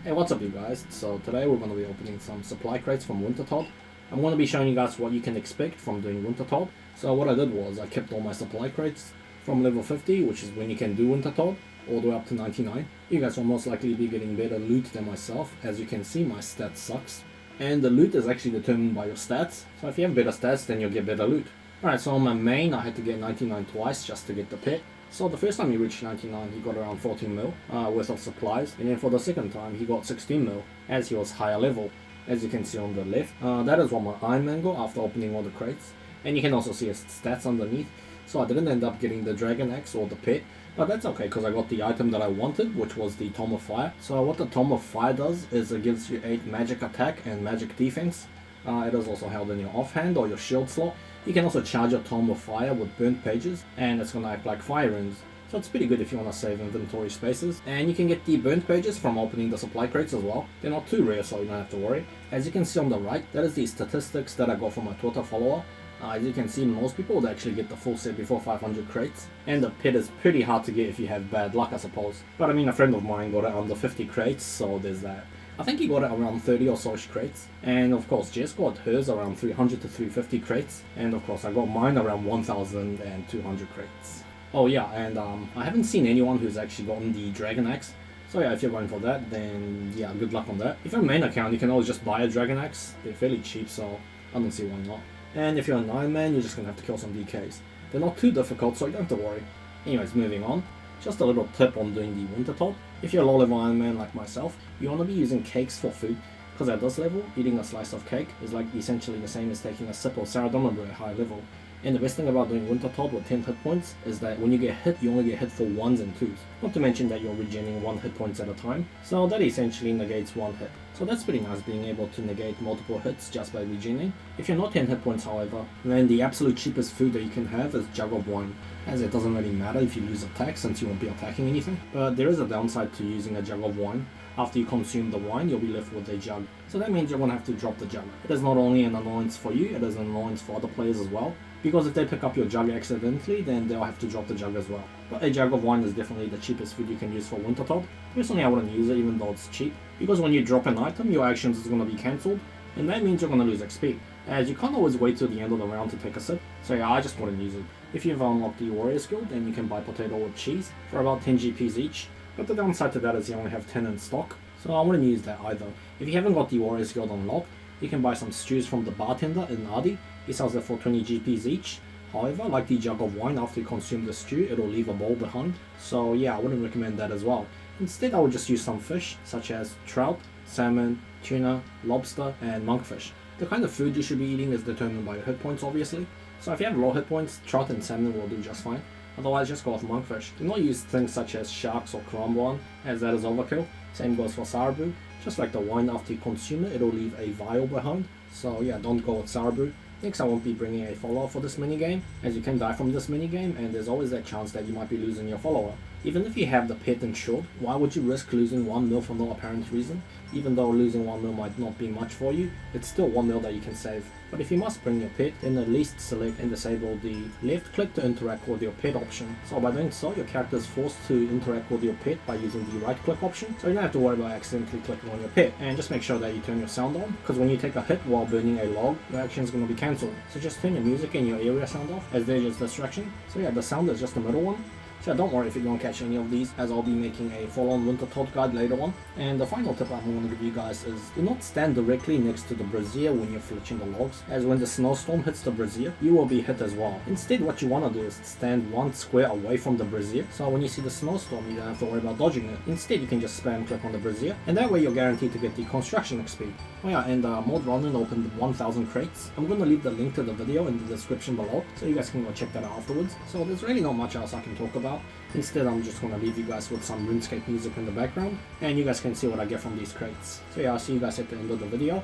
Hey, what's up you guys? So today we're going to be opening some supply crates from Wintertodt. I'm going to be showing you guys what you can expect from doing Wintertodt. So what I did was I kept all my supply crates from level 50, which is when you can do Wintertodt, all the way up to 99. You guys will most likely be getting better loot than myself. As you can see, my stats sucks. And the loot is actually determined by your stats. So if you have better stats, then you'll get better loot. Alright, so on my main, I had to get 99 twice just to get the pet. So the first time he reached 99, he got around 14 mil worth of supplies, and then for the second time he got 16 mil as he was higher level, as you can see on the left. That is what my Iron Man got after opening all the crates, and you can also see his stats underneath. So I didn't end up getting the Dragon Axe or the pet, but that's okay because I got the item that I wanted, which was the Tome of Fire. So what the Tome of Fire does is it gives you 8 magic attack and magic defense. It is also held in your offhand or your shield slot. You can also charge your Tome of Fire with burnt pages, and it's going to act like fire runes. So it's pretty good if you want to save inventory spaces. And you can get the burnt pages from opening the supply crates as well. They're not too rare, so you don't have to worry. As you can see on the right, that is the statistics that I got from my Twitter follower. As you can see, most people would actually get the full set before 500 crates. And the pet is pretty hard to get if you have bad luck, I suppose. But I mean, a friend of mine got it under 50 crates, so there's that. I think he got it around 30 or so crates, and of course Jess got hers around 300 to 350 crates, and of course I got mine around 1,200 crates. Oh yeah, and I haven't seen anyone who's actually gotten the Dragon Axe, so yeah, if you're going for that, then yeah, good luck on that. If you're a main account, you can always just buy a Dragon Axe. They're fairly cheap, so I don't see why not. And if you're an Iron Man, you're just gonna have to kill some DKs. They're not too difficult, so you don't have to worry. Anyways, moving on. Just a little tip on doing the Wintertodt. If you're a low level Iron Man like myself, you want to be using cakes for food, because at this level, eating a slice of cake is like essentially the same as taking a sip of Saradonna brew at high level. And the best thing about doing Wintertodt with 10 hit points is that when you get hit, you only get hit for 1s and 2s. Not to mention that you're regenerating 1 hit points at a time, so that essentially negates 1 hit. So that's pretty nice, being able to negate multiple hits just by regenerating. If you're not 10 hit points however, then the absolute cheapest food that you can have is Jug of Wine, as it doesn't really matter if you lose attack since you won't be attacking anything. But there is a downside to using a Jug of Wine. After you consume the wine, you'll be left with a jug. So that means you're going to have to drop the jug. It is not only an annoyance for you, it is an annoyance for other players as well. Because if they pick up your jug accidentally, then they'll have to drop the jug as well. But a jug of wine is definitely the cheapest food you can use for Wintertodt. Personally, I wouldn't use it even though it's cheap. Because when you drop an item, your actions is going to be cancelled. And that means you're going to lose XP. As you can't always wait till the end of the round to take a sip. So yeah, I just wouldn't use it. If you've unlocked the Warriors Guild, then you can buy potato with cheese for about 10 GPs each. But the downside to that is you only have 10 in stock. So I wouldn't use that either. If you haven't got the Warriors Guild unlocked, you can buy some stews from the bartender in Adi. He sells it for 20 GPs each. However, like the jug of wine, after you consume the stew, it'll leave a bowl behind. So yeah, I wouldn't recommend that as well. Instead, I would just use some fish, such as trout, salmon, tuna, lobster, and monkfish. The kind of food you should be eating is determined by your hit points, obviously. So if you have low hit points, trout and salmon will do just fine. Otherwise, just go with monkfish. Do not use things such as sharks or cromboan, as that is overkill. Same goes for sour brew. Just like the wine, after you consume it, it'll leave a vial behind. So yeah, don't go with sour brew. Next, I won't be bringing a follower for this minigame, as you can die from this minigame, and there's always that chance that you might be losing your follower. Even if you have the pet insured, why would you risk losing 1 mil for no apparent reason? Even though losing 1 mil might not be much for you, it's still 1 mil that you can save. But if you must bring your pet, then at least select and disable the left click to interact with your pet option. So by doing so, your character is forced to interact with your pet by using the right click option, so you don't have to worry about accidentally clicking on your pet. And just make sure that you turn your sound on, because when you take a hit while burning a log, your action is going to be cancelled. So just turn your music and your area sound off, as they're just distraction. So yeah, the sound is just the middle one. So don't worry if you don't catch any of these, as I'll be making a full-on Wintertodt guide later on. And the final tip I'm going to give you guys is do not stand directly next to the brazier when you're flitching the logs, as when the snowstorm hits the brazier, you will be hit as well. Instead, what you want to do is stand 1 square away from the brazier, so when you see the snowstorm, you don't have to worry about dodging it. Instead, you can just spam click on the brazier, and that way you're guaranteed to get the construction XP. Oh yeah, and Mod Ronin opened 1,000 crates. I'm going to leave the link to the video in the description below, so you guys can go check that out afterwards. So there's really not much else I can talk about. Instead, I'm just going to leave you guys with some Runescape music in the background, and you guys can see what I get from these crates. So yeah, I'll see you guys at the end of the video.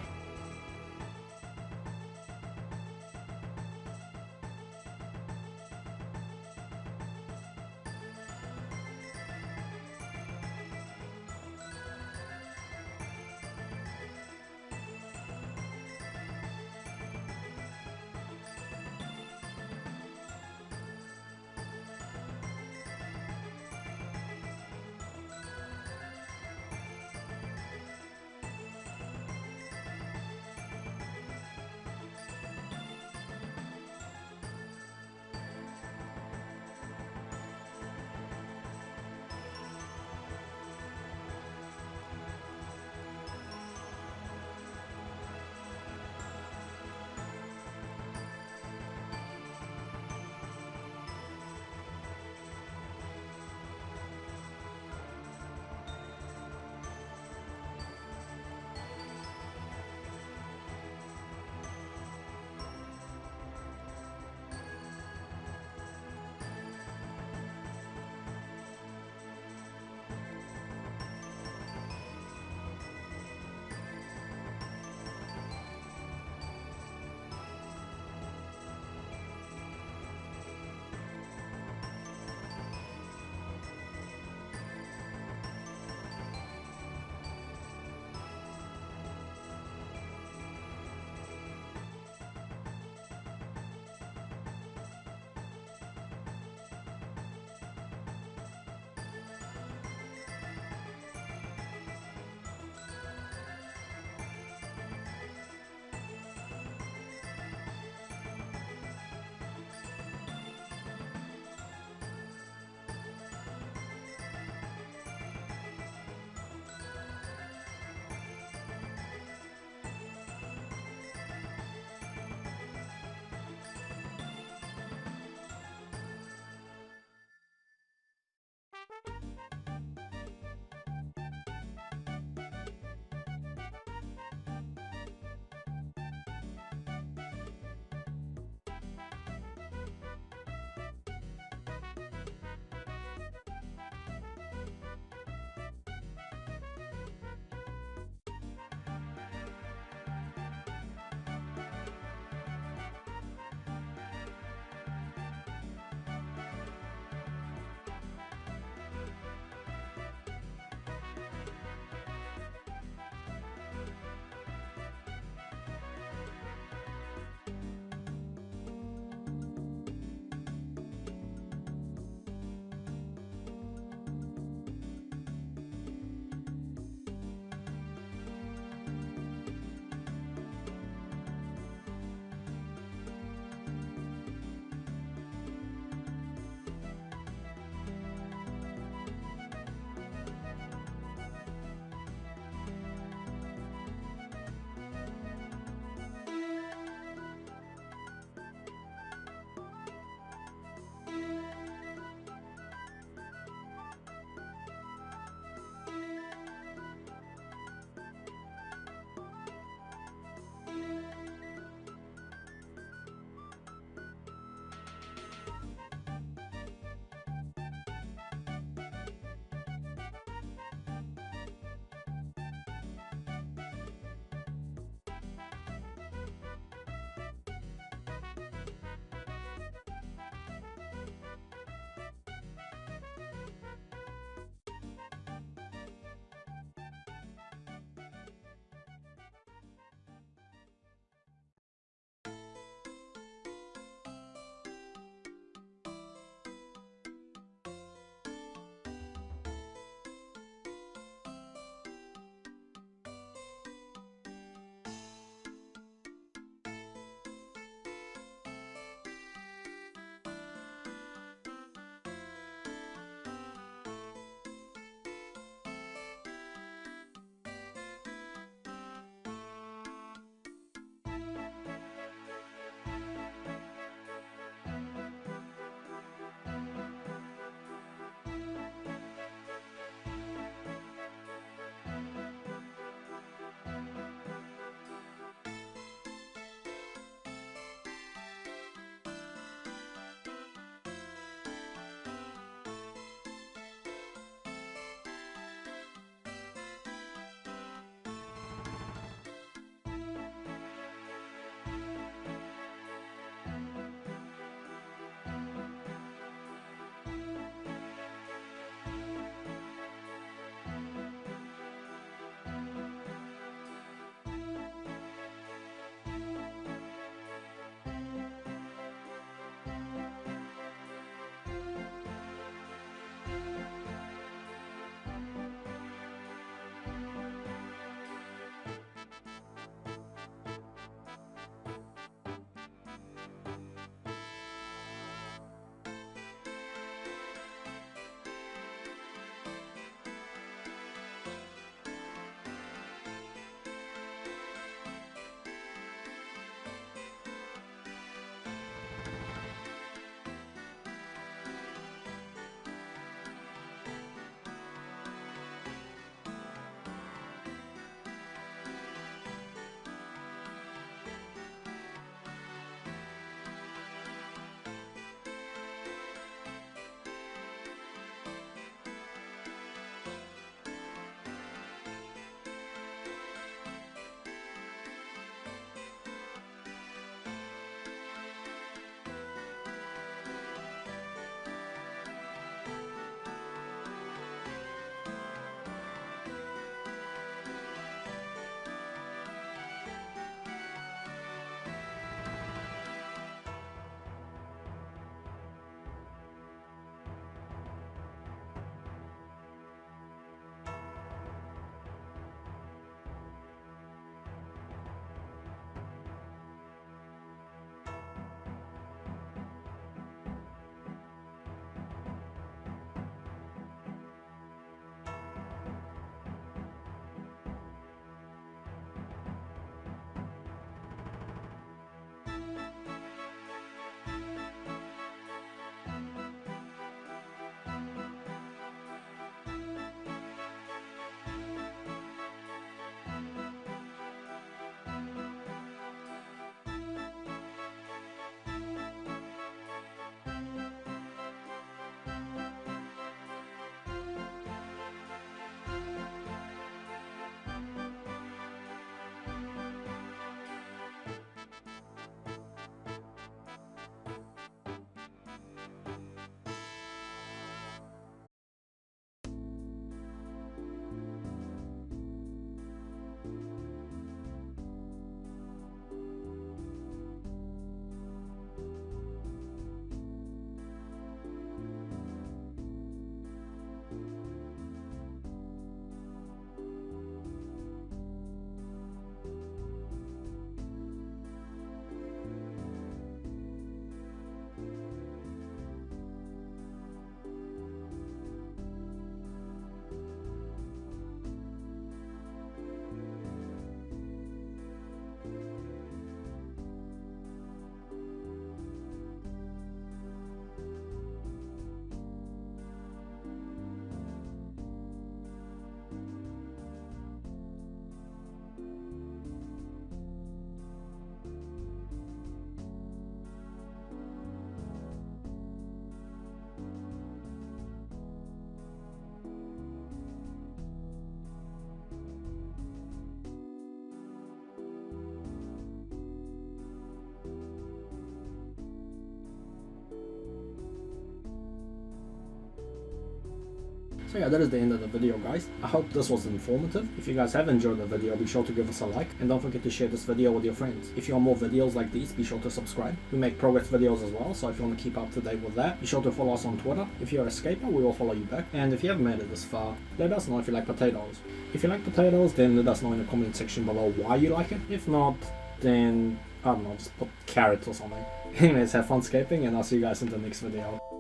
So yeah, that is the end of the video, guys. I hope this was informative. If you guys have enjoyed the video, be sure to give us a like, and don't forget to share this video with your friends. If you want more videos like these, be sure to subscribe. We make progress videos as well, so if you want to keep up to date with that, be sure to follow us on Twitter. If you're a escaper, we will follow you back. And if you haven't made it this far, let us know if you like potatoes. If you like potatoes, then let us know in the comment section below why you like it. If not, then I don't know, just put carrots or something. Anyways, have fun scaping, and I'll see you guys in the next video.